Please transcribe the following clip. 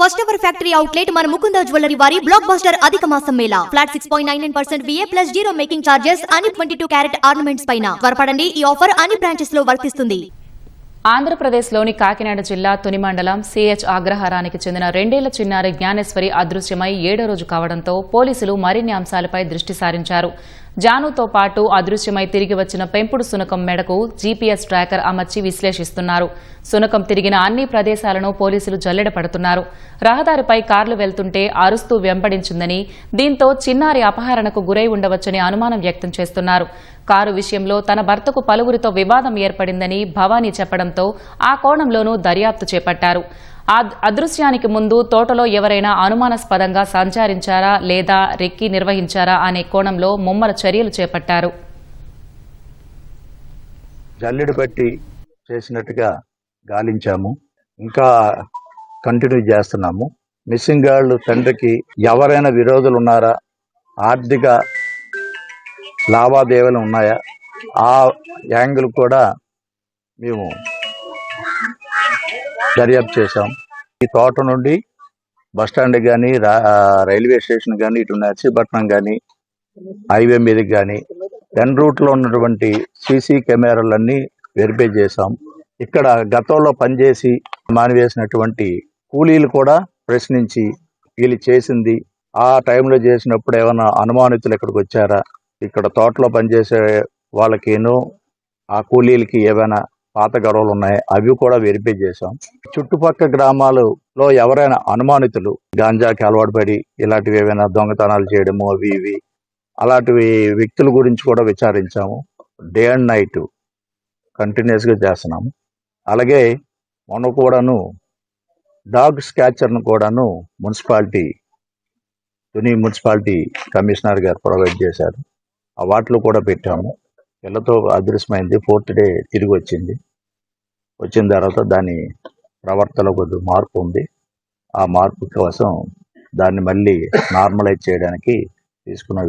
First ever factory outlet మన Mukunda jewellery వారి block buster అధిక మాసం Mela. Flat 6.99% VA plus 0 making charges అని 22 క్యారెట్ ఆర్నమెంట్స్ పైన. త్వరపడండి, ఈ ఆఫర్ అన్ని బ్రాంచెస్ లో వర్తిస్తుంది. ఆంధ్రప్రదేశ్లోని కాకినాడ జిల్లా తుని మండలం సిహెచ్ అగ్రహారానికి చెందిన 2 ఏళ్ల చిన్నారి జ్ఞానేశ్వరి అదృశ్యమై 7వ రోజు కావడంతో పోలీసులు మరిన్ని అంశాలపై దృష్టి సారించారు. జానుతో పాటు అదృశ్యమై తిరిగి వచ్చిన పెంపుడు సునకం మెడకు జీపీఎస్ ట్రాకర్ అమర్చి విశ్లేషిస్తున్నారు. సునకం తిరిగిన అన్ని ప్రదేశాలను పోలీసులు జల్లెడ పడుతున్నారు. రహదారిపై కార్లు వెళ్తుంటే అరుస్తూ వెంబడించిందని, దీంతో చిన్నారి అపహరణకు గురై ఉండవచ్చని అనుమానం వ్యక్తం చేస్తున్నారు. కారు విషయంలో తన భర్తకు పలువురితో వివాదం ఏర్పడిందని భవానీ చెప్పడంతో ఆ కోణంలోనూ దర్యాప్తు చేపట్టారు. అదృశ్యానికి ముందు తోటలో ఎవరైనా అనుమానాస్పదంగా సంచరించారా లేదా రెక్కి నిర్వహించారా అనే కోణంలో ముమ్మర చర్యలు చేపట్టారు. జల్లెడ పట్టి చేసినట్టుగా గాలించాము, ఇంకా కంటిన్యూ చేస్తున్నాము. మిస్సింగ్ గర్ల్ తండ్రికి ఎవరైనా విరోధులు ఉన్నారా, ఆర్థిక లావాదేవీలు ఉన్నాయా, ఆ యాంగిల్ కూడా మేము దర్యాప్తు చేశాం. ఈ తోట నుండి బస్టాండ్ కానీ, రైల్వే స్టేషన్ కానీ, ఇటు నర్సీపట్నం కానీ, హైవే మీదకి కానీ ఎన్ రూట్లో ఉన్నటువంటి సీసీ కెమెరాలన్నీ వెరిఫై చేశాం. ఇక్కడ గతంలో పనిచేసి మానివేసినటువంటి కూలీలు కూడా ప్రశ్నించి వీళ్ళు చేసింది ఆ టైంలో చేసినప్పుడు ఏమైనా అనుమానితులు ఇక్కడికి వచ్చారా, ఇక్కడ తోటలో పనిచేసే వాళ్ళకేనో ఆ కూలీలకి ఏమైనా పాత గొడవలు ఉన్నాయి, అవి కూడా వెరిఫై చేశాం. చుట్టుపక్కల గ్రామాలలో ఎవరైనా అనుమానితులు గాంజాకి అలవాటు పడి ఇలాంటివి ఏమైనా దొంగతనాలు చేయడము అవి ఇవి అలాంటివి వ్యక్తుల గురించి కూడా విచారించాము. డే అండ్ నైట్ కంటిన్యూస్గా చేస్తున్నాము. అలాగే మొన్న కూడాను డాగ్ స్కాచర్ను కూడాను తుని మున్సిపాలిటీ కమిషనర్ గారు ప్రొవైడ్ చేశారు. ఆ వాటిలో కూడా పెట్టాము. పిల్లతో అదృశ్యమైంది. 4th డే తిరిగి వచ్చిన తర్వాత దాని ప్రవర్తనలో కొద్దిగా మార్పు ఉంది. ఆ మార్పు కోసం దాన్ని మళ్ళీ నార్మలైజ్ చేయడానికి తీసుకున్న